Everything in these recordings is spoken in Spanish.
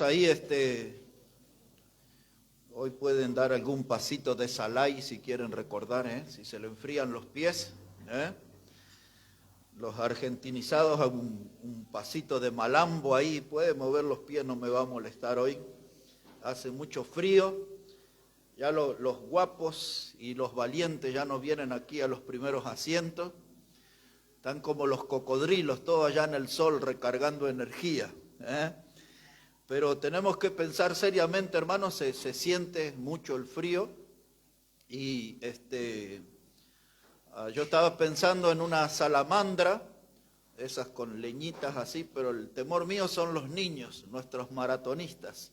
Ahí hoy pueden dar algún pasito de Salai si quieren recordar, si se le enfrían los pies. Los argentinizados, un pasito de Malambo ahí, puede mover los pies, no me va a molestar hoy. Hace mucho frío, ya los guapos y los valientes ya no vienen aquí a los primeros asientos. Están como los cocodrilos, todos allá en el sol recargando energía. Pero tenemos que pensar seriamente, hermanos, se siente mucho el frío y yo estaba pensando en una salamandra, esas con leñitas así, pero el temor mío son los niños, nuestros maratonistas.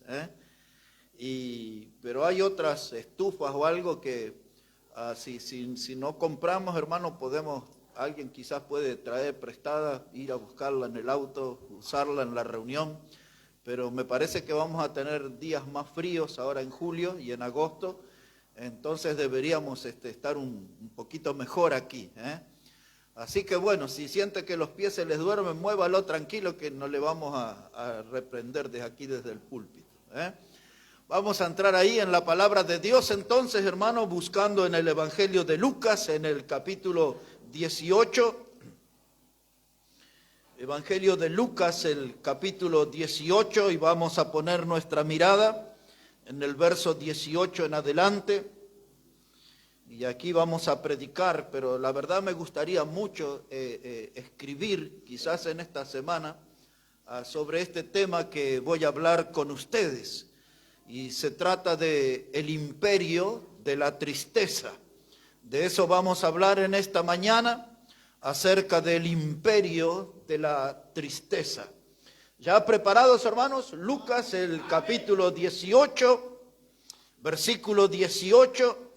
Pero hay otras estufas o algo que si no compramos, hermano, alguien quizás puede traer prestada, ir a buscarla en el auto, usarla en la reunión. Pero me parece que vamos a tener días más fríos ahora en julio y en agosto, entonces deberíamos estar un poquito mejor aquí. Así que bueno, si siente que los pies se les duermen, muévalo tranquilo que no le vamos a reprender desde aquí, desde el púlpito. Vamos a entrar ahí en la palabra de Dios entonces, hermano, buscando en el Evangelio de Lucas, en el capítulo 18, Evangelio de Lucas, el capítulo 18, y vamos a poner nuestra mirada en el verso 18 en adelante. Y aquí vamos a predicar, pero la verdad me gustaría mucho escribir, quizás en esta semana, sobre este tema que voy a hablar con ustedes. Y se trata de el imperio de la tristeza. De eso vamos a hablar en esta mañana, acerca del imperio de la tristeza. ¿Ya preparados, hermanos? Lucas, el capítulo 18, versículo 18,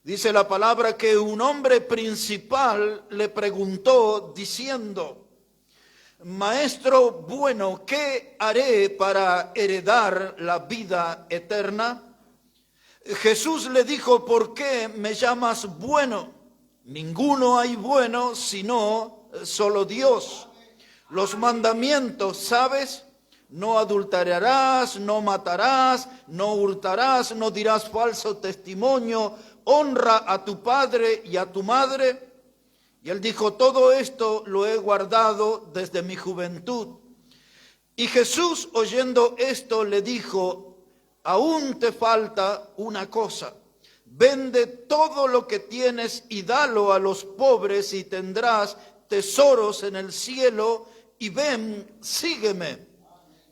dice la palabra que un hombre principal le preguntó diciendo: Maestro bueno, ¿qué haré para heredar la vida eterna? Jesús le dijo: ¿por qué me llamas bueno? Ninguno hay bueno sino solo Dios. Los mandamientos, ¿sabes? No adulterarás, no matarás, no hurtarás, no dirás falso testimonio, honra a tu padre y a tu madre. Y él dijo: todo esto lo he guardado desde mi juventud. Y Jesús, oyendo esto, le dijo: aún te falta una cosa. Vende todo lo que tienes y dalo a los pobres y tendrás tesoros en el cielo, y ven, sígueme.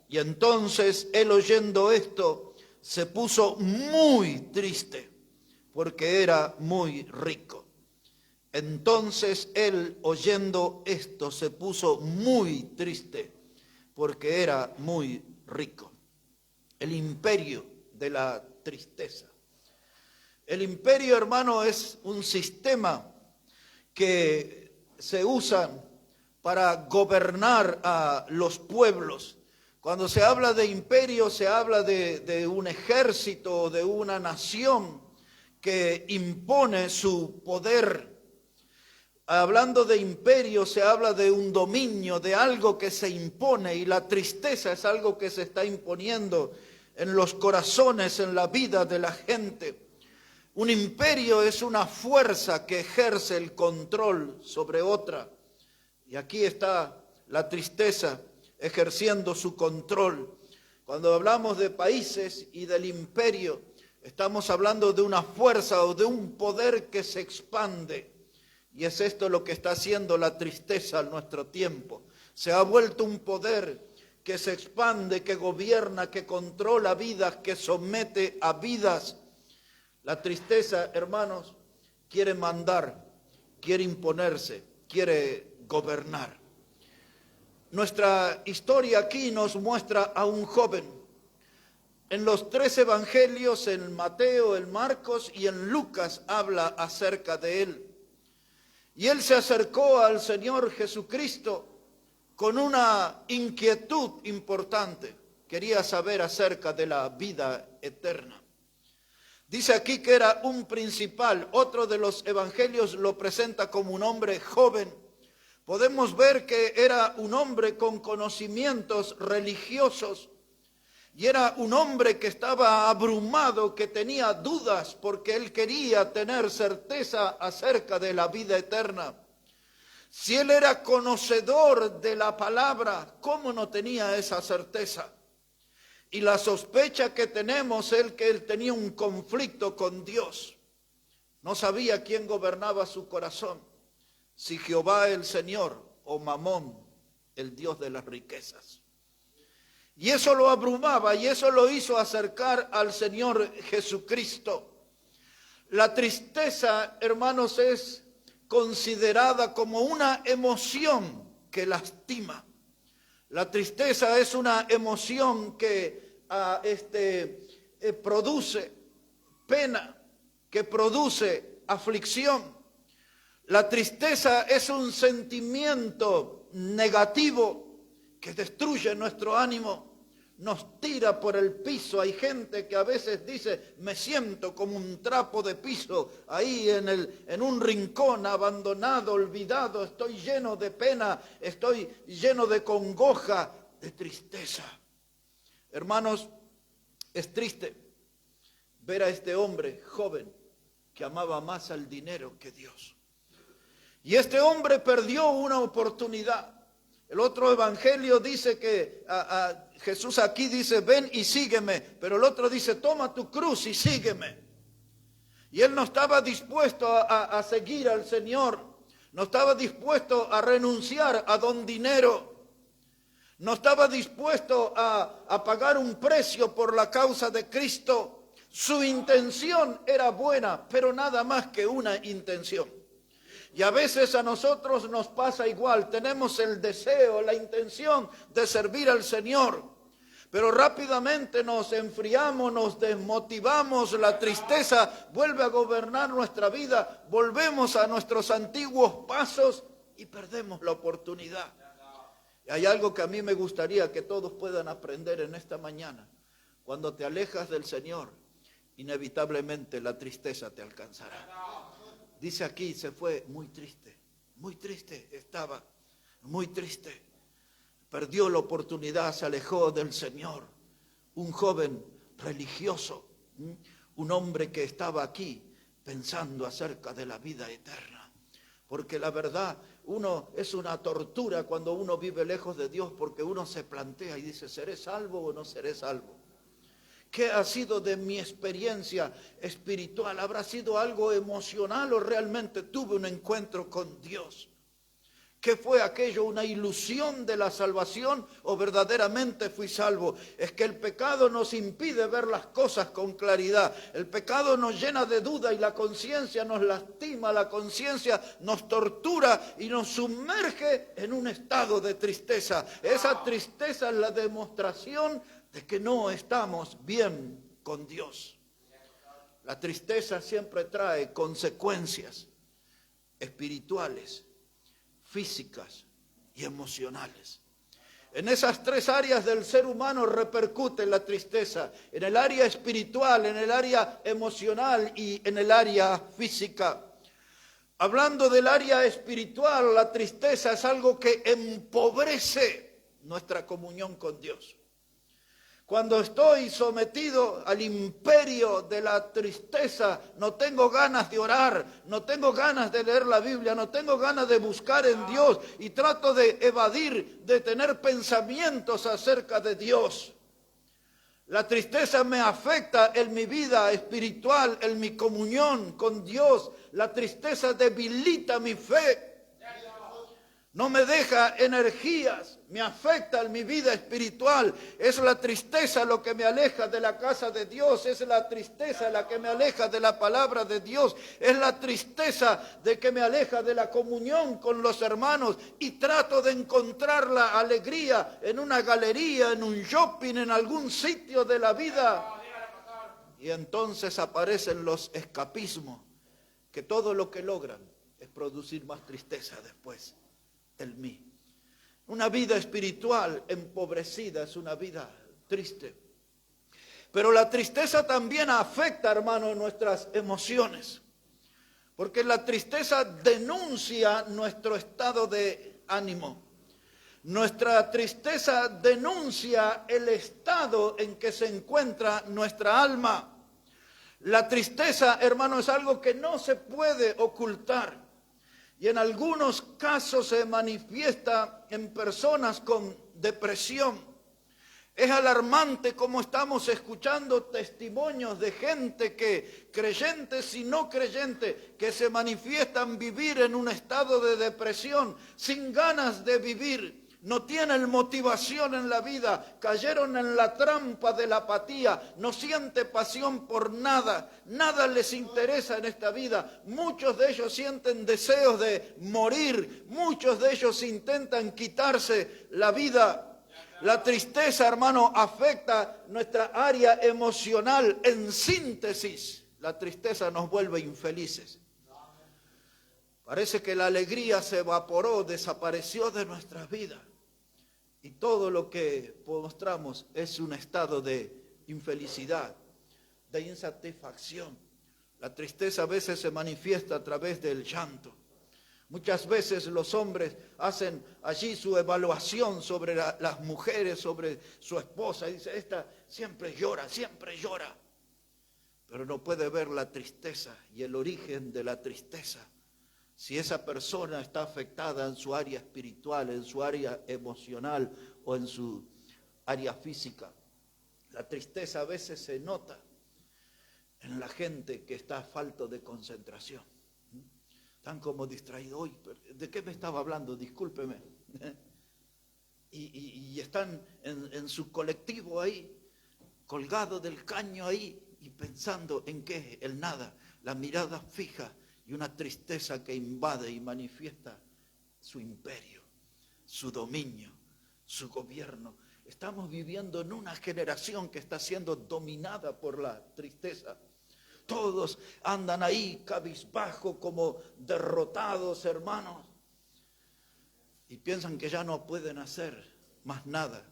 Y entonces él, oyendo esto, se puso muy triste porque era muy rico. Entonces él, oyendo esto, se puso muy triste porque era muy rico. El imperio de la tristeza. El imperio, hermano, es un sistema que se usa para gobernar a los pueblos. Cuando se habla de imperio, se habla de un ejército, de una nación que impone su poder. Hablando de imperio, se habla de un dominio, de algo que se impone, y la tristeza es algo que se está imponiendo en los corazones, en la vida de la gente. Un imperio es una fuerza que ejerce el control sobre otra. Y aquí está la tristeza ejerciendo su control. Cuando hablamos de países y del imperio, estamos hablando de una fuerza o de un poder que se expande. Y es esto lo que está haciendo la tristeza en nuestro tiempo. Se ha vuelto un poder que se expande, que gobierna, que controla vidas, que somete a vidas. La tristeza, hermanos, quiere mandar, quiere imponerse, quiere gobernar. Nuestra historia aquí nos muestra a un joven. En los 3 evangelios, en Mateo, en Marcos y en Lucas, habla acerca de él. Y él se acercó al Señor Jesucristo con una inquietud importante. Quería saber acerca de la vida eterna. Dice aquí que era un principal. Otro de los evangelios lo presenta como un hombre joven. Podemos ver que era un hombre con conocimientos religiosos. Y era un hombre que estaba abrumado, que tenía dudas, porque él quería tener certeza acerca de la vida eterna. Si él era conocedor de la palabra, ¿cómo no tenía esa certeza? Y la sospecha que tenemos es que él tenía un conflicto con Dios. No sabía quién gobernaba su corazón, si Jehová el Señor o Mamón, el Dios de las riquezas. Y eso lo abrumaba y eso lo hizo acercar al Señor Jesucristo. La tristeza, hermanos, es considerada como una emoción que lastima. La tristeza es una emoción que produce pena, que produce aflicción. La tristeza es un sentimiento negativo que destruye nuestro ánimo, nos tira por el piso. Hay gente que a veces dice, me siento como un trapo de piso ahí en un rincón, abandonado, olvidado, estoy lleno de pena, estoy lleno de congoja, de tristeza. Hermanos, es triste ver a este hombre joven que amaba más al dinero que Dios. Y este hombre perdió una oportunidad. El otro evangelio dice que Jesús aquí dice, ven y sígueme, pero el otro dice, toma tu cruz y sígueme. Y él no estaba dispuesto a seguir al Señor, no estaba dispuesto a renunciar a don dinero, no estaba dispuesto a pagar un precio por la causa de Cristo. Su intención era buena, pero nada más que una intención. Y a veces a nosotros nos pasa igual, tenemos el deseo, la intención de servir al Señor, pero rápidamente nos enfriamos, nos desmotivamos, la tristeza vuelve a gobernar nuestra vida, volvemos a nuestros antiguos pasos y perdemos la oportunidad. Y hay algo que a mí me gustaría que todos puedan aprender en esta mañana. Cuando te alejas del Señor, inevitablemente la tristeza te alcanzará. Dice aquí, se fue muy triste estaba, muy triste. Perdió la oportunidad, se alejó del Señor. Un joven religioso, un hombre que estaba aquí pensando acerca de la vida eterna. Porque la verdad, es una tortura cuando uno vive lejos de Dios, porque uno se plantea y dice, ¿seré salvo o no seré salvo? ¿Qué ha sido de mi experiencia espiritual? ¿Habrá sido algo emocional o realmente tuve un encuentro con Dios? ¿Qué fue aquello? ¿Una ilusión de la salvación o verdaderamente fui salvo? Es que el pecado nos impide ver las cosas con claridad. El pecado nos llena de duda y la conciencia nos lastima, la conciencia nos tortura y nos sumerge en un estado de tristeza. Esa tristeza es la demostración de que no estamos bien con Dios. La tristeza siempre trae consecuencias espirituales, físicas y emocionales. En esas tres áreas del ser humano repercute la tristeza, en el área espiritual, en el área emocional y en el área física. Hablando del área espiritual, la tristeza es algo que empobrece nuestra comunión con Dios. Cuando estoy sometido al imperio de la tristeza, no tengo ganas de orar, no tengo ganas de leer la Biblia, no tengo ganas de buscar en Dios y trato de evadir, de tener pensamientos acerca de Dios. La tristeza me afecta en mi vida espiritual, en mi comunión con Dios. La tristeza debilita mi fe. No me deja energías, me afecta en mi vida espiritual. Es la tristeza lo que me aleja de la casa de Dios. Es la tristeza la que me aleja de la palabra de Dios. Es la tristeza de que me aleja de la comunión con los hermanos. Y trato de encontrar la alegría en una galería, en un shopping, en algún sitio de la vida. Y entonces aparecen los escapismos, que todo lo que logran es producir más tristeza después. En mí. Una vida espiritual empobrecida es una vida triste. Pero la tristeza también afecta, hermano, nuestras emociones. Porque la tristeza denuncia nuestro estado de ánimo. Nuestra tristeza denuncia el estado en que se encuentra nuestra alma. La tristeza, hermano, es algo que no se puede ocultar. Y en algunos casos se manifiesta en personas con depresión. Es alarmante cómo estamos escuchando testimonios de gente que, creyentes y no creyentes, que se manifiestan vivir en un estado de depresión, sin ganas de vivir. No tienen motivación en la vida, cayeron en la trampa de la apatía, no siente pasión por nada, nada les interesa en esta vida. Muchos de ellos sienten deseos de morir, muchos de ellos intentan quitarse la vida. La tristeza, hermano, afecta nuestra área emocional. En síntesis, la tristeza nos vuelve infelices. Parece que la alegría se evaporó, desapareció de nuestras vidas. Y todo lo que mostramos es un estado de infelicidad, de insatisfacción. La tristeza a veces se manifiesta a través del llanto. Muchas veces los hombres hacen allí su evaluación sobre las mujeres, sobre su esposa. Dice, esta siempre llora, siempre llora. Pero no puede ver la tristeza y el origen de la tristeza. Si esa persona está afectada en su área espiritual, en su área emocional o en su área física. La tristeza a veces se nota en la gente que está falto de concentración. Están como distraídos. Hoy, ¿de qué me estaba hablando? Discúlpeme. Y están en su colectivo ahí, colgado del caño ahí y pensando en qué, el nada, la mirada fija. Y una tristeza que invade y manifiesta su imperio, su dominio, su gobierno. Estamos viviendo en una generación que está siendo dominada por la tristeza. Todos andan ahí cabizbajo como derrotados, hermanos. Y piensan que ya no pueden hacer más nada.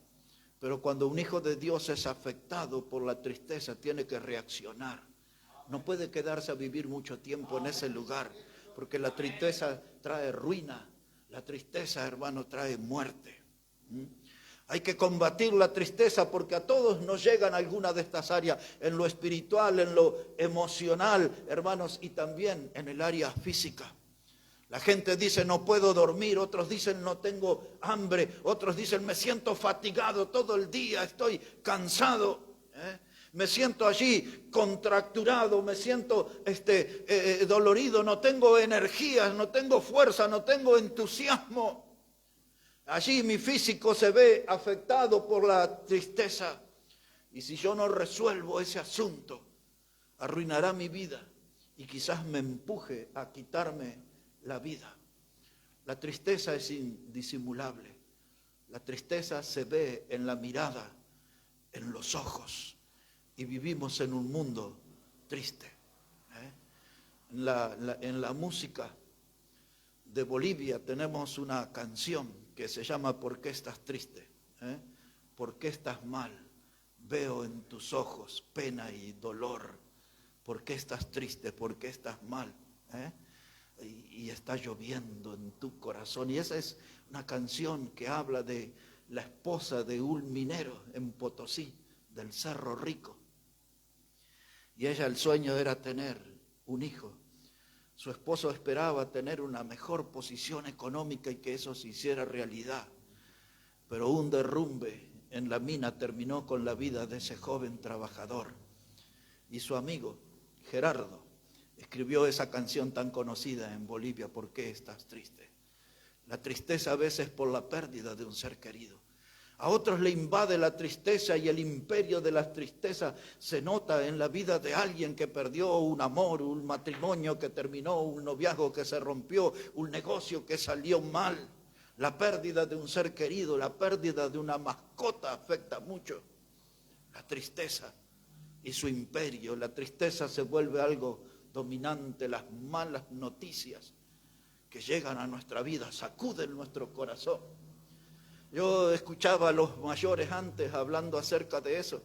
Pero cuando un hijo de Dios es afectado por la tristeza, tiene que reaccionar. No puede quedarse a vivir mucho tiempo en ese lugar, porque la tristeza trae ruina, la tristeza, hermano, trae muerte. Hay que combatir la tristeza porque a todos nos llegan algunas de estas áreas, en lo espiritual, en lo emocional, hermanos, y también en el área física. La gente dice no puedo dormir, otros dicen no tengo hambre, otros dicen me siento fatigado todo el día, estoy cansado. Me siento allí contracturado, me siento dolorido, no tengo energías, no tengo fuerza, no tengo entusiasmo. Allí mi físico se ve afectado por la tristeza. Y si yo no resuelvo ese asunto, arruinará mi vida y quizás me empuje a quitarme la vida. La tristeza es indisimulable. La tristeza se ve en la mirada, en los ojos. Y vivimos en un mundo triste. En la música de Bolivia tenemos una canción que se llama ¿Por qué estás triste? ¿Por qué estás mal? Veo en tus ojos pena y dolor. ¿Por qué estás triste? ¿Por qué estás mal? Y está lloviendo en tu corazón. Y esa es una canción que habla de la esposa de un minero en Potosí, del Cerro Rico. Y ella, el sueño era tener un hijo. Su esposo esperaba tener una mejor posición económica y que eso se hiciera realidad. Pero un derrumbe en la mina terminó con la vida de ese joven trabajador. Y su amigo, Gerardo, escribió esa canción tan conocida en Bolivia, ¿por qué estás triste? La tristeza a veces por la pérdida de un ser querido. A otros le invade la tristeza y el imperio de la tristeza se nota en la vida de alguien que perdió un amor, un matrimonio que terminó, un noviazgo que se rompió, un negocio que salió mal. La pérdida de un ser querido, la pérdida de una mascota afecta mucho. La tristeza y su imperio, la tristeza se vuelve algo dominante, las malas noticias que llegan a nuestra vida sacuden nuestro corazón. Yo escuchaba a los mayores antes hablando acerca de eso,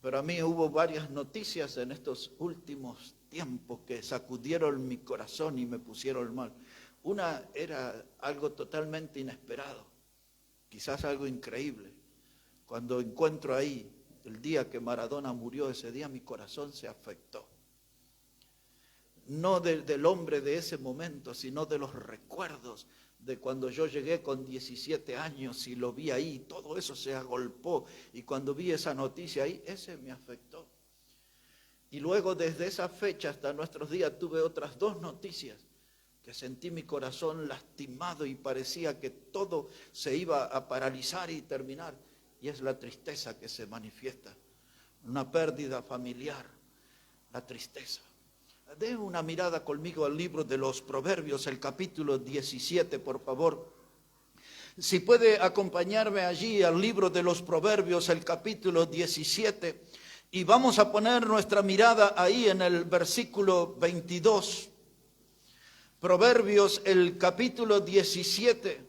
pero a mí hubo varias noticias en estos últimos tiempos que sacudieron mi corazón y me pusieron mal. Una era algo totalmente inesperado. quizás algo increíble. Cuando encuentro ahí el día que Maradona murió, ese día mi corazón se afectó. No del hombre de ese momento, sino de los recuerdos de cuando yo llegué con 17 años y lo vi ahí, todo eso se agolpó, y cuando vi esa noticia ahí, ese me afectó. Y luego desde esa fecha hasta nuestros días tuve otras 2 noticias que sentí mi corazón lastimado y parecía que todo se iba a paralizar y terminar, y es la tristeza que se manifiesta, una pérdida familiar, la tristeza. Dé una mirada conmigo al libro de los Proverbios, el capítulo 17, por favor. Si puede acompañarme allí al libro de los Proverbios, el capítulo 17, y vamos a poner nuestra mirada ahí en el versículo 22. Proverbios, el capítulo 17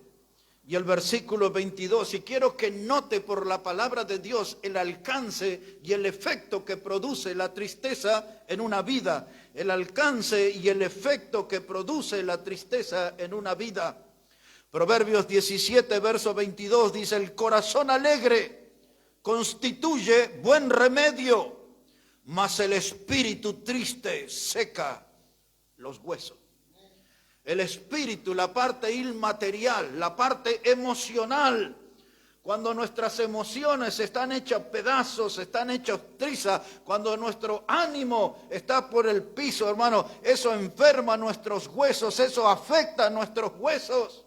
y el versículo 22. Y quiero que note por la palabra de Dios el alcance y el efecto que produce la tristeza en una vida. El alcance y el efecto que produce la tristeza en una vida. Proverbios 17, verso 22 dice: el corazón alegre constituye buen remedio, mas el espíritu triste seca los huesos. El espíritu, la parte inmaterial, la parte emocional, cuando nuestras emociones están hechas pedazos, están hechas trizas, cuando nuestro ánimo está por el piso, hermano, eso enferma nuestros huesos, eso afecta nuestros huesos.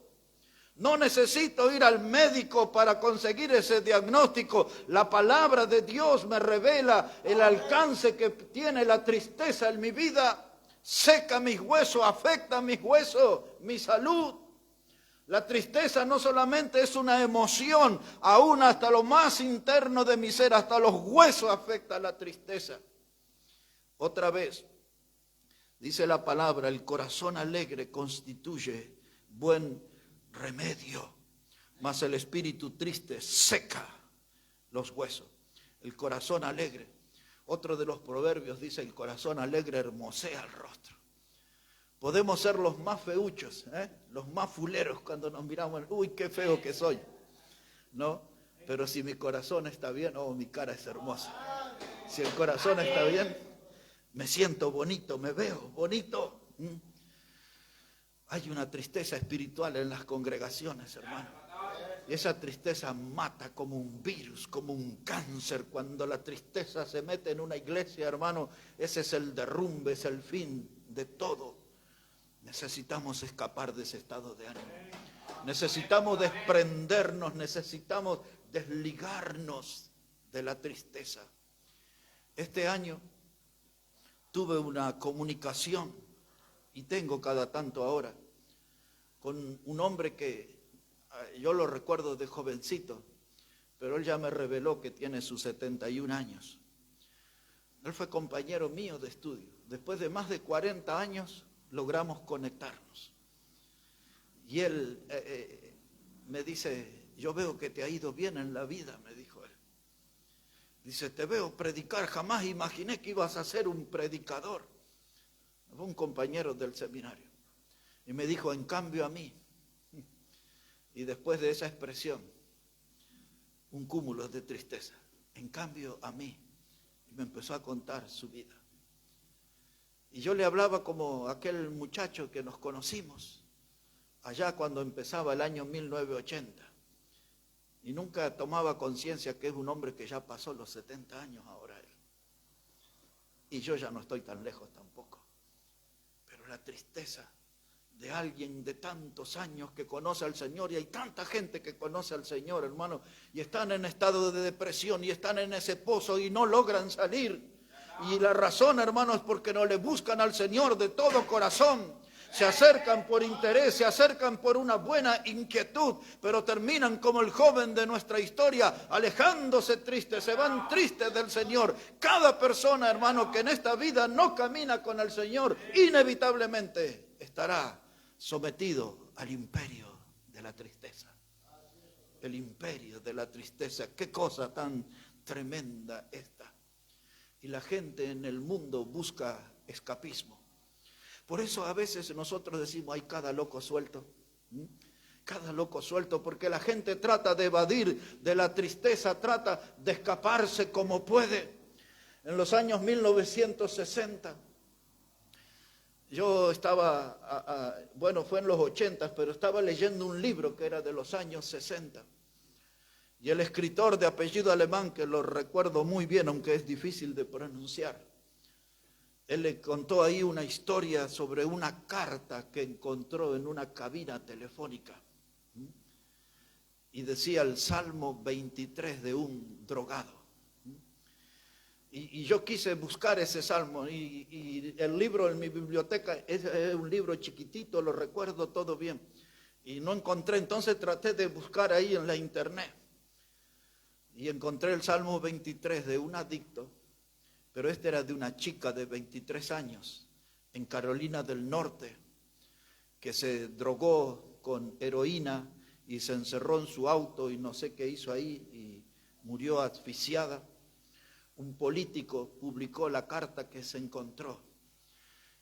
No necesito ir al médico para conseguir ese diagnóstico. La palabra de Dios me revela el alcance que tiene la tristeza en mi vida. Seca mis huesos, afecta mis huesos, mi salud. La tristeza no solamente es una emoción, aún hasta lo más interno de mi ser, hasta los huesos afecta la tristeza. Otra vez, dice la palabra, el corazón alegre constituye buen remedio, mas el espíritu triste seca los huesos. El corazón alegre. Otro de los proverbios dice: el corazón alegre hermosea el rostro. Podemos ser los más feuchos, los más fuleros cuando nos miramos, uy, qué feo que soy, ¿no? Pero si mi corazón está bien, oh, mi cara es hermosa. Si el corazón está bien, me siento bonito, me veo bonito. Hay una tristeza espiritual en las congregaciones, hermano. Y esa tristeza mata como un virus, como un cáncer. Cuando la tristeza se mete en una iglesia, hermano, ese es el derrumbe, es el fin de todo. Necesitamos escapar de ese estado de ánimo. Necesitamos desprendernos, necesitamos desligarnos de la tristeza. Este año tuve una comunicación, y tengo cada tanto ahora, con un hombre que yo lo recuerdo de jovencito, pero él ya me reveló que tiene sus 71 años. Él fue compañero mío de estudio. Después de más de 40 años logramos conectarnos. Y él me dice: yo veo que te ha ido bien en la vida, me dijo él. Dice: te veo predicar, jamás imaginé que ibas a ser un predicador. Fue un compañero del seminario. Y me dijo: en cambio a mí. Y después de esa expresión, un cúmulo de tristeza. En cambio a mí. Y me empezó a contar su vida. Y yo le hablaba como aquel muchacho que nos conocimos allá cuando empezaba el año 1980. Y nunca tomaba conciencia que es un hombre que ya pasó los 70 años ahora él. Y yo ya no estoy tan lejos tampoco. Pero la tristeza de alguien de tantos años que conoce al Señor, y hay tanta gente que conoce al Señor, hermano, y están en estado de depresión y están en ese pozo y no logran salir. Y la razón, hermano, es porque no le buscan al Señor de todo corazón. Se acercan por interés, se acercan por una buena inquietud, pero terminan como el joven de nuestra historia, alejándose tristes, se van tristes del Señor. Cada persona, hermano, que en esta vida no camina con el Señor, inevitablemente estará sometido al imperio de la tristeza. El imperio de la tristeza. Qué cosa tan tremenda esta. Y la gente en el mundo busca escapismo. Por eso a veces nosotros decimos: hay cada loco suelto. Cada loco suelto, porque la gente trata de evadir de la tristeza, trata de escaparse como puede. En los años 1960, yo estaba, bueno, fue en los 80, pero estaba leyendo un libro que era de los años 60. Y el escritor de apellido alemán, que lo recuerdo muy bien, aunque es difícil de pronunciar, él le contó ahí una historia sobre una carta que encontró en una cabina telefónica. Y decía el Salmo 23 de un drogado. Y yo quise buscar ese salmo, y el libro en mi biblioteca es un libro chiquitito, lo recuerdo todo bien, y no encontré. Entonces traté de buscar ahí en la internet, y encontré el Salmo 23 de un adicto, pero este era de una chica de 23 años, en Carolina del Norte, que se drogó con heroína, y se encerró en su auto, y no sé qué hizo ahí, y murió asfixiada. Un político publicó la carta que se encontró,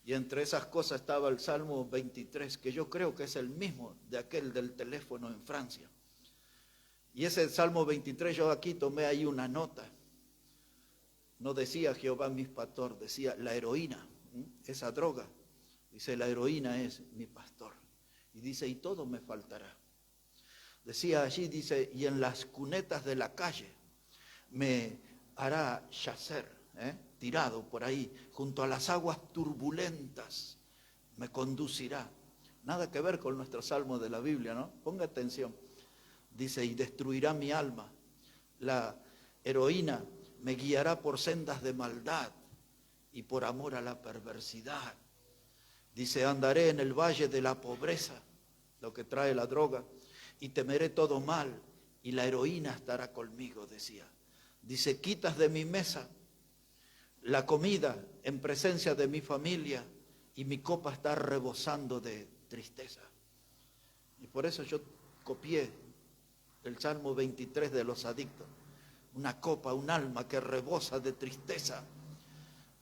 y entre esas cosas estaba el Salmo 23, que yo creo que es el mismo de aquel del teléfono en Francia. Y ese Salmo 23, yo aquí tomé ahí una nota. No decía Jehová mi pastor, decía la heroína, esa droga. Dice, la heroína es mi pastor. Y dice, y todo me faltará. Decía allí, dice, y en las cunetas de la calle me hará yacer, tirado por ahí, junto a las aguas turbulentas, me conducirá. Nada que ver con nuestro salmo de la Biblia, ¿no? Ponga atención. Dice, y destruirá mi alma. La heroína me guiará por sendas de maldad y por amor a la perversidad. Dice, andaré en el valle de la pobreza, lo que trae la droga, y temeré todo mal, y la heroína estará conmigo, decía. Dice, quitas de mi mesa la comida en presencia de mi familia, y mi copa está rebosando de tristeza. Y por eso yo copié el Salmo 23 de los adictos. Una copa, un alma que rebosa de tristeza.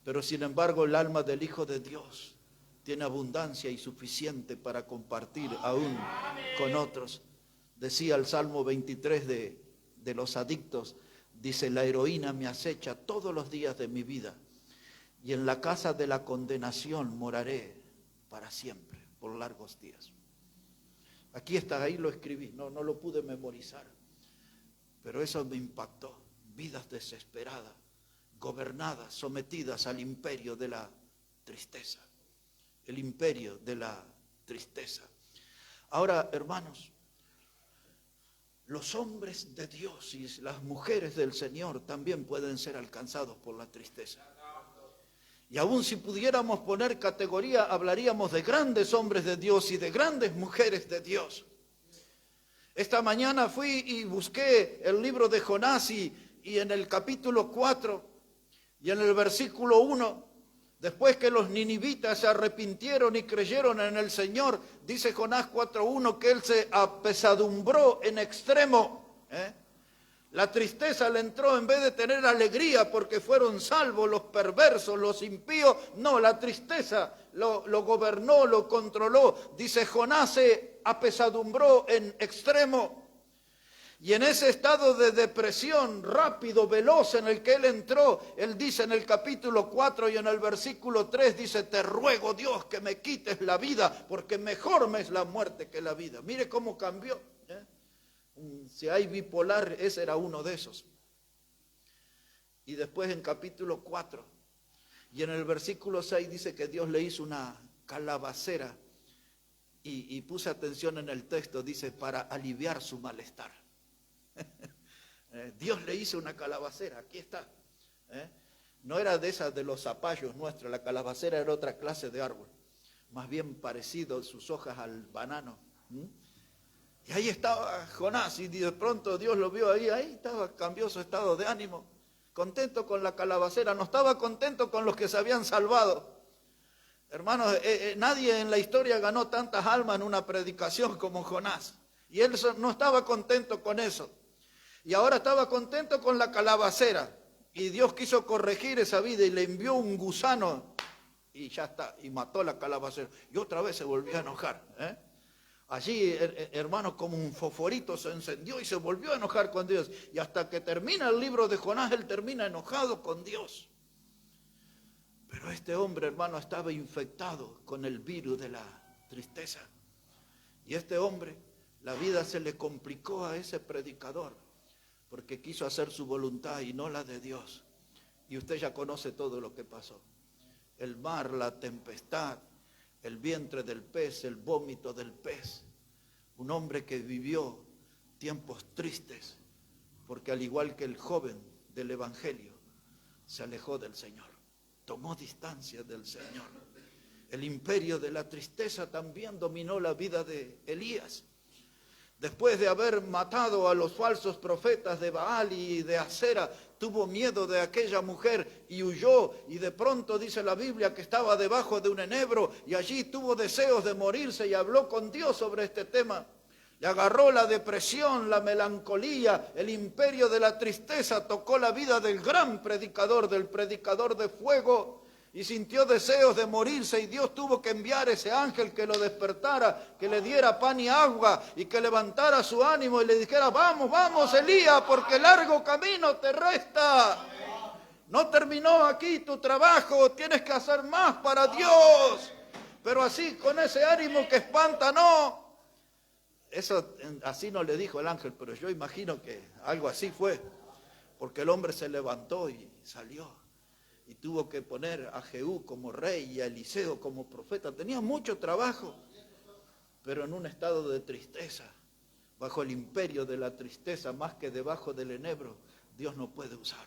Pero sin embargo el alma del Hijo de Dios tiene abundancia y suficiente para compartir aún con otros. Decía el Salmo 23 de los adictos, dice, la heroína me acecha todos los días de mi vida, y en la casa de la condenación moraré para siempre, por largos días. Aquí está, ahí lo escribí, no lo pude memorizar, pero eso me impactó. Vidas desesperadas, gobernadas, sometidas al imperio de la tristeza, el imperio de la tristeza. Ahora, hermanos, los hombres de Dios y las mujeres del Señor también pueden ser alcanzados por la tristeza. Y aún si pudiéramos poner categoría, hablaríamos de grandes hombres de Dios y de grandes mujeres de Dios. Esta mañana fui y busqué el libro de Jonás, y en el capítulo 4 y en el versículo 1, después que los ninivitas se arrepintieron y creyeron en el Señor, dice Jonás 4:1 que él se apesadumbró en extremo. La tristeza le entró en vez de tener alegría porque fueron salvos los perversos, los impíos. No, la tristeza lo gobernó, lo controló. Dice, Jonás se apesadumbró en extremo. Y en ese estado de depresión rápido, veloz en el que él entró, él dice en el capítulo 4 y en el versículo 3, dice, te ruego Dios que me quites la vida, porque mejor me es la muerte que la vida. Mire cómo cambió. Si hay bipolar, ese era uno de esos. Y después en capítulo 4 y en el versículo 6 dice que Dios le hizo una calabacera, y puse atención en el texto, dice, para aliviar su malestar. Dios le hizo una calabacera, aquí está. No era de esas de los zapallos nuestros, la calabacera era otra clase de árbol, más bien parecido sus hojas al banano. Y ahí estaba Jonás, y de pronto Dios lo vio ahí estaba, cambió su estado de ánimo, contento con la calabacera, no estaba contento con los que se habían salvado. Hermanos, nadie en la historia ganó tantas almas en una predicación como Jonás, y él no estaba contento con eso, y ahora estaba contento con la calabacera, y Dios quiso corregir esa vida y le envió un gusano, y ya está, y mató la calabacera, y otra vez se volvió a enojar. Allí, hermano, como un fosforito se encendió y se volvió a enojar con Dios. Y hasta que termina el libro de Jonás, él termina enojado con Dios. Pero este hombre, hermano, estaba infectado con el virus de la tristeza. Y este hombre, la vida se le complicó a ese predicador, porque quiso hacer su voluntad y no la de Dios. Y usted ya conoce todo lo que pasó. El mar, la tempestad, el vientre del pez, el vómito del pez. Un hombre que vivió tiempos tristes, porque al igual que el joven del Evangelio, se alejó del Señor, tomó distancia del Señor. El imperio de la tristeza también dominó la vida de Elías. Después de haber matado a los falsos profetas de Baal y de Acera, tuvo miedo de aquella mujer y huyó, y de pronto dice la Biblia que estaba debajo de un enebro y allí tuvo deseos de morirse y habló con Dios sobre este tema. Le agarró la depresión, la melancolía, el imperio de la tristeza, tocó la vida del gran predicador, del predicador de fuego, y sintió deseos de morirse, y Dios tuvo que enviar ese ángel que lo despertara, que le diera pan y agua y que levantara su ánimo y le dijera: vamos, vamos, Elías, porque largo camino te resta. No terminó aquí tu trabajo, tienes que hacer más para Dios. Pero así, con ese ánimo que espanta, no. Eso así no le dijo el ángel, pero yo imagino que algo así fue, porque el hombre se levantó y salió. Y tuvo que poner a Jehú como rey y a Eliseo como profeta. Tenía mucho trabajo, pero en un estado de tristeza, bajo el imperio de la tristeza, más que debajo del enebro, Dios no puede usar.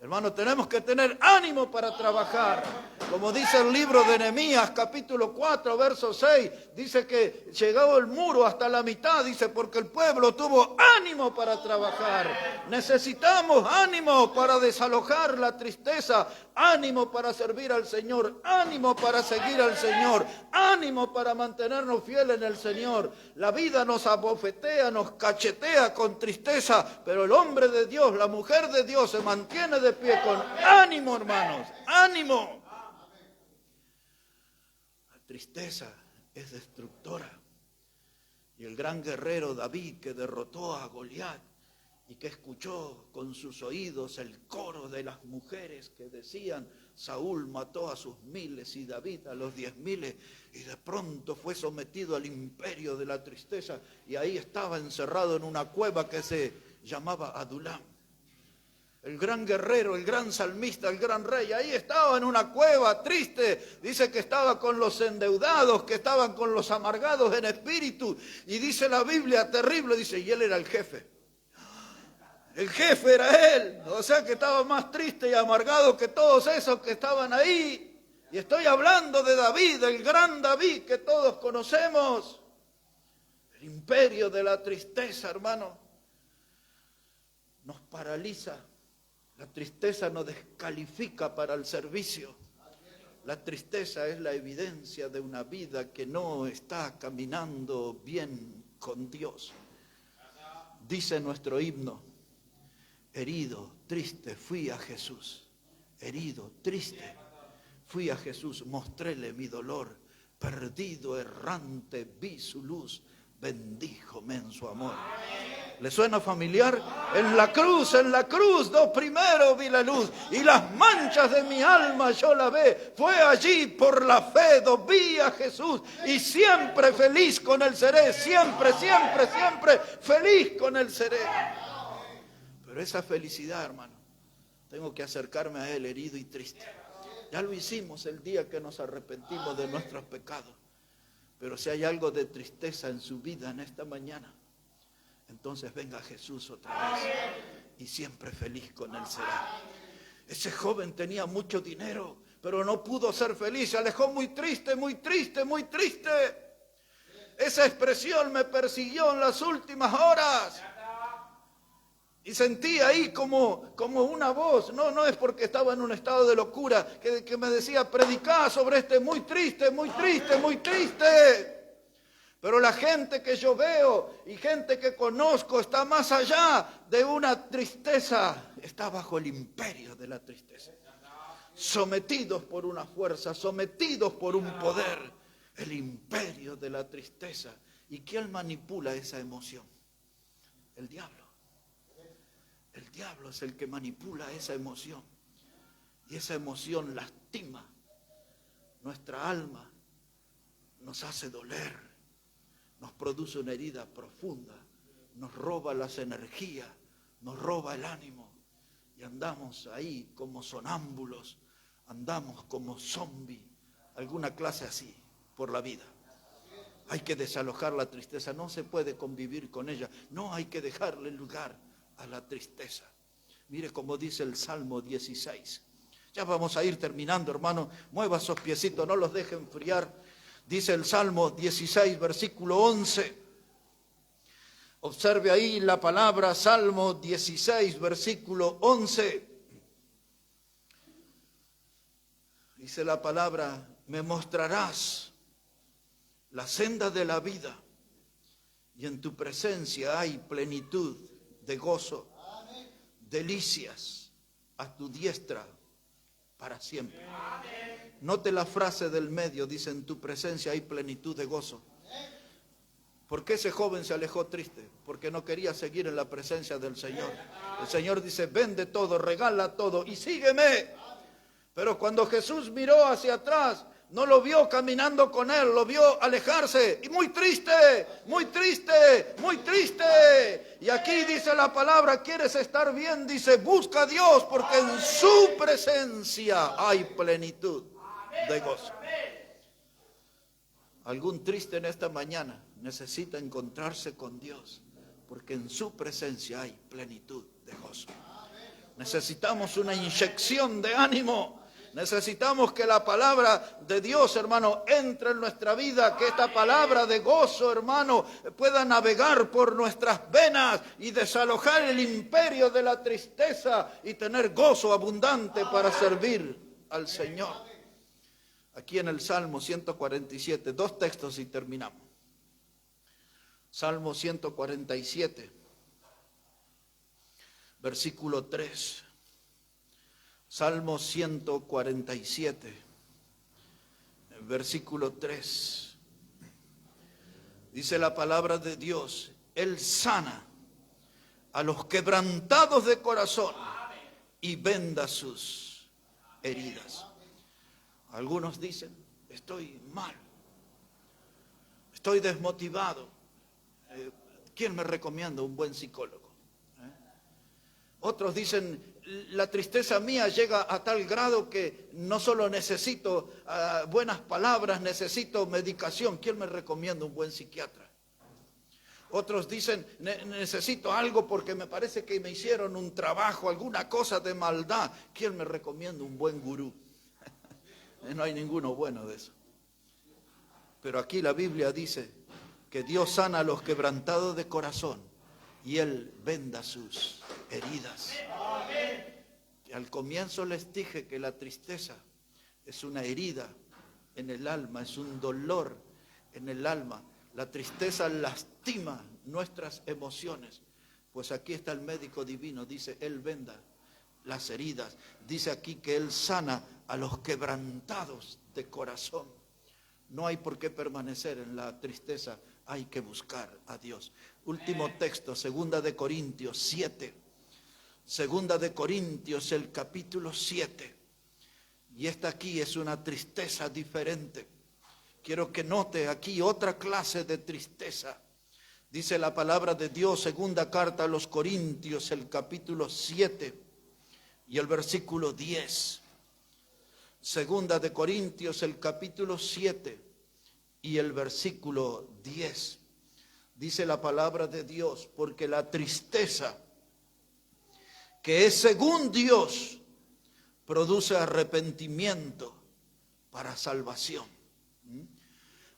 Hermanos, tenemos que tener ánimo para trabajar. Como dice el libro de Nehemías, capítulo 4, verso 6, dice que llegó el muro hasta la mitad, dice, porque el pueblo tuvo ánimo para trabajar. Necesitamos ánimo para desalojar la tristeza, ánimo para servir al Señor, ánimo para seguir al Señor, ánimo para mantenernos fieles en el Señor. La vida nos abofetea, nos cachetea con tristeza, pero el hombre de Dios, la mujer de Dios se mantiene de pie con ánimo, hermanos, ánimo. La tristeza es destructora. Y el gran guerrero David, que derrotó a Goliat y que escuchó con sus oídos el coro de las mujeres que decían: Saúl mató a sus 1000 y David a los 10.000, y de pronto fue sometido al imperio de la tristeza, y ahí estaba encerrado en una cueva que se llamaba Adulam. El gran guerrero, el gran salmista, el gran rey, ahí estaba en una cueva triste. Dice que estaba con los endeudados, que estaban con los amargados en espíritu. Y dice la Biblia, terrible, dice, y él era el jefe. El jefe era él. O sea que estaba más triste y amargado que todos esos que estaban ahí. Y estoy hablando de David, el gran David que todos conocemos. El imperio de la tristeza, hermano, nos paraliza. La tristeza nos descalifica para el servicio. La tristeza es la evidencia de una vida que no está caminando bien con Dios. Dice nuestro himno: herido, triste, fui a Jesús. Herido, triste, fui a Jesús, mostréle mi dolor. Perdido, errante, vi su luz, bendíjome en su amor. ¿Le suena familiar? En la cruz, do primero vi la luz, y las manchas de mi alma yo la ve. Fue allí por la fe, do vi a Jesús, y siempre feliz con él seré, siempre, siempre, siempre feliz con él seré. Pero esa felicidad, hermano, tengo que acercarme a él herido y triste. Ya lo hicimos el día que nos arrepentimos de nuestros pecados. Pero si hay algo de tristeza en su vida en esta mañana, entonces venga Jesús otra vez y siempre feliz con él será. Ese joven tenía mucho dinero, pero no pudo ser feliz, se alejó muy triste, muy triste, muy triste. Esa expresión me persiguió en las últimas horas. Y sentí ahí como una voz, no es porque estaba en un estado de locura, que me decía: predicá sobre este muy triste, muy triste, muy triste. Pero la gente que yo veo y gente que conozco está más allá de una tristeza, está bajo el imperio de la tristeza. Sometidos por una fuerza, sometidos por un poder. El imperio de la tristeza. ¿Y quién manipula esa emoción? El diablo. El diablo es el que manipula esa emoción. Y esa emoción lastima nuestra alma, nos hace doler, nos produce una herida profunda, nos roba las energías, nos roba el ánimo. Y andamos ahí como sonámbulos, andamos como zombies, alguna clase así, por la vida. Hay que desalojar la tristeza, no se puede convivir con ella, no hay que dejarle lugar a la tristeza. Mire como dice el Salmo 16. Ya vamos a ir terminando, hermano. Mueva esos piecitos, no los deje enfriar. Dice el Salmo 16, versículo 11. Observe ahí la palabra Salmo 16, versículo 11. Dice la palabra, me mostrarás la senda de la vida y en tu presencia hay plenitud de gozo, delicias a tu diestra para siempre. Note la frase del medio, dice, en tu presencia hay plenitud de gozo. ¿Por qué ese joven se alejó triste? Porque no quería seguir en la presencia del Señor. El Señor dice, vende todo, regala todo y sígueme. Pero cuando Jesús miró hacia atrás, no lo vio caminando con él, lo vio alejarse. Y muy triste, muy triste, muy triste. Y aquí dice la palabra, ¿quieres estar bien? Dice, busca a Dios porque en su presencia hay plenitud de gozo. Algún triste en esta mañana necesita encontrarse con Dios porque en su presencia hay plenitud de gozo. Necesitamos una inyección de ánimo. Necesitamos que la palabra de Dios, hermano, entre en nuestra vida, que esta palabra de gozo, hermano, pueda navegar por nuestras venas y desalojar el imperio de la tristeza y tener gozo abundante para servir al Señor. Aquí en el Salmo 147, 2 textos y terminamos. Salmo 147, versículo 3. Salmo 147, versículo 3. Dice la palabra de Dios, Él sana a los quebrantados de corazón y venda sus heridas. Algunos dicen, estoy mal, estoy desmotivado. ¿Quién me recomienda un buen psicólogo? Otros dicen, la tristeza mía llega a tal grado que no solo necesito buenas palabras, necesito medicación. ¿Quién me recomienda un buen psiquiatra? Otros dicen, necesito algo porque me parece que me hicieron un trabajo, alguna cosa de maldad. ¿Quién me recomienda un buen gurú? No hay ninguno bueno de eso. Pero aquí la Biblia dice que Dios sana a los quebrantados de corazón y Él venda sus heridas. Y al comienzo les dije que la tristeza es una herida en el alma, es un dolor en el alma. La tristeza lastima nuestras emociones. Pues aquí está el médico divino, dice, Él venda las heridas. Dice aquí que Él sana a los quebrantados de corazón. No hay por qué permanecer en la tristeza, hay que buscar a Dios. Último texto, 2 de Corintios 7. 2 de Corintios, el capítulo 7. Y esta aquí es una tristeza diferente. Quiero que note aquí otra clase de tristeza. Dice la palabra de Dios, segunda carta a los Corintios, el capítulo 7 y el versículo 10. 2 de Corintios, el capítulo 7 y el versículo 10. Dice la palabra de Dios, porque la tristeza que es según Dios produce arrepentimiento para salvación.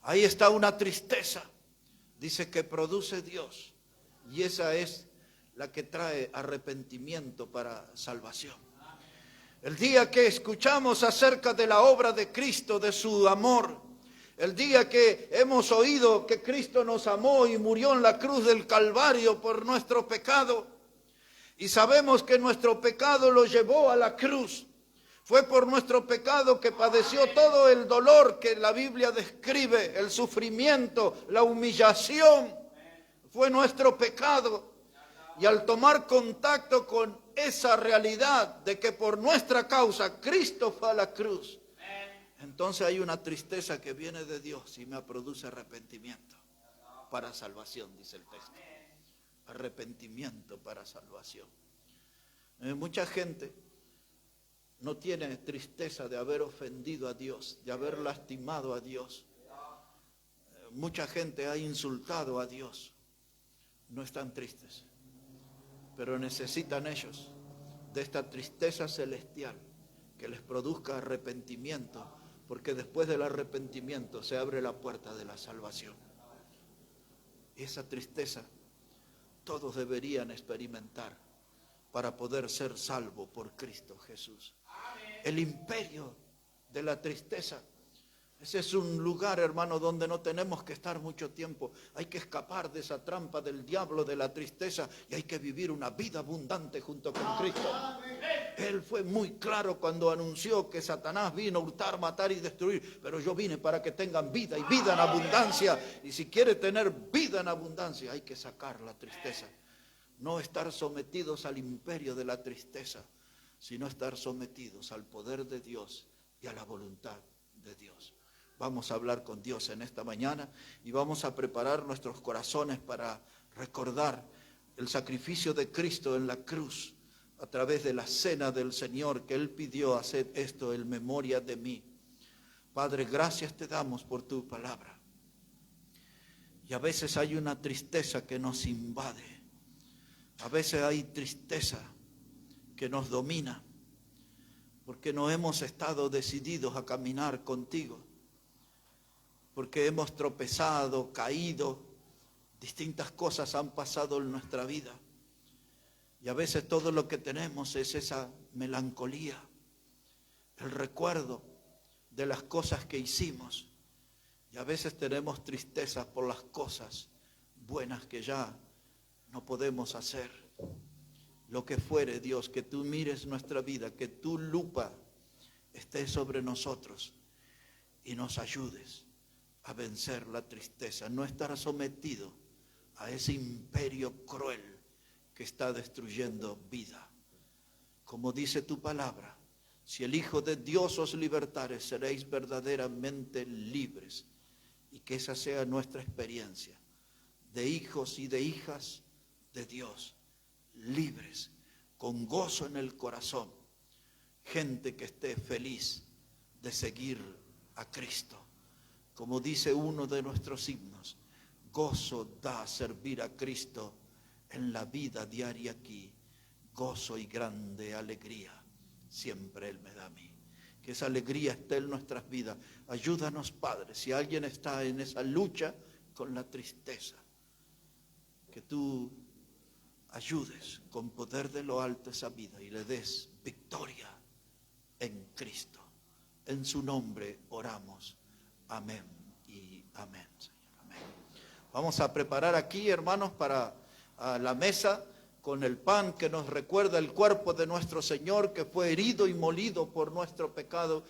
Ahí está una tristeza, dice que produce Dios, y esa es la que trae arrepentimiento para salvación. El día que escuchamos acerca de la obra de Cristo, de su amor, el día que hemos oído que Cristo nos amó y murió en la cruz del Calvario por nuestro pecado, y sabemos que nuestro pecado lo llevó a la cruz, Fue por nuestro pecado que padeció todo el dolor que la Biblia describe, el sufrimiento, la humillación. Fue nuestro pecado. Y al tomar contacto con esa realidad de que por nuestra causa Cristo fue a la cruz, entonces hay una tristeza que viene de Dios y me produce arrepentimiento para salvación, dice el texto. Arrepentimiento para salvación. Mucha gente no tiene tristeza de haber ofendido a Dios, de haber lastimado a Dios. Mucha gente ha insultado a Dios. No están tristes, pero necesitan ellos de esta tristeza celestial que les produzca arrepentimiento, porque después del arrepentimiento se abre la puerta de la salvación. Y esa tristeza todos deberían experimentar para poder ser salvos por Cristo Jesús. El imperio de la tristeza. Ese es un lugar, hermano, donde no tenemos que estar mucho tiempo. Hay que escapar de esa trampa del diablo, de la tristeza, y hay que vivir una vida abundante junto con Cristo. Él fue muy claro cuando anunció que Satanás vino a hurtar, matar y destruir, pero yo vine para que tengan vida y vida en abundancia. Y si quiere tener vida en abundancia, hay que sacar la tristeza. No estar sometidos al imperio de la tristeza, sino estar sometidos al poder de Dios y a la voluntad de Dios. Vamos a hablar con Dios en esta mañana y vamos a preparar nuestros corazones para recordar el sacrificio de Cristo en la cruz a través de la cena del Señor que Él pidió hacer esto en memoria de mí. Padre, gracias te damos por tu palabra. Y a veces hay una tristeza que nos invade. A veces hay tristeza que nos domina porque no hemos estado decididos a caminar contigo. Porque hemos tropezado, caído, distintas cosas han pasado en nuestra vida. Y a veces todo lo que tenemos es esa melancolía, el recuerdo de las cosas que hicimos. Y a veces tenemos tristeza por las cosas buenas que ya no podemos hacer. Lo que fuere, Dios, que tú mires nuestra vida, que tu lupa esté sobre nosotros y nos ayudes a vencer la tristeza, no estar sometido a ese imperio cruel que está destruyendo vida. Como dice tu palabra, si el Hijo de Dios os libertare, seréis verdaderamente libres. Y que esa sea nuestra experiencia, de hijos y de hijas de Dios, libres, con gozo en el corazón, gente que esté feliz de seguir a Cristo. Como dice uno de nuestros himnos, gozo da servir a Cristo en la vida diaria aquí, gozo y grande alegría, siempre Él me da a mí. Que esa alegría esté en nuestras vidas. Ayúdanos, Padre, si alguien está en esa lucha con la tristeza, que tú ayudes con poder de lo alto esa vida y le des victoria en Cristo. En su nombre oramos. Amén y amén, Señor. Amén. Vamos a preparar aquí, hermanos, para la mesa con el pan que nos recuerda el cuerpo de nuestro Señor que fue herido y molido por nuestro pecado.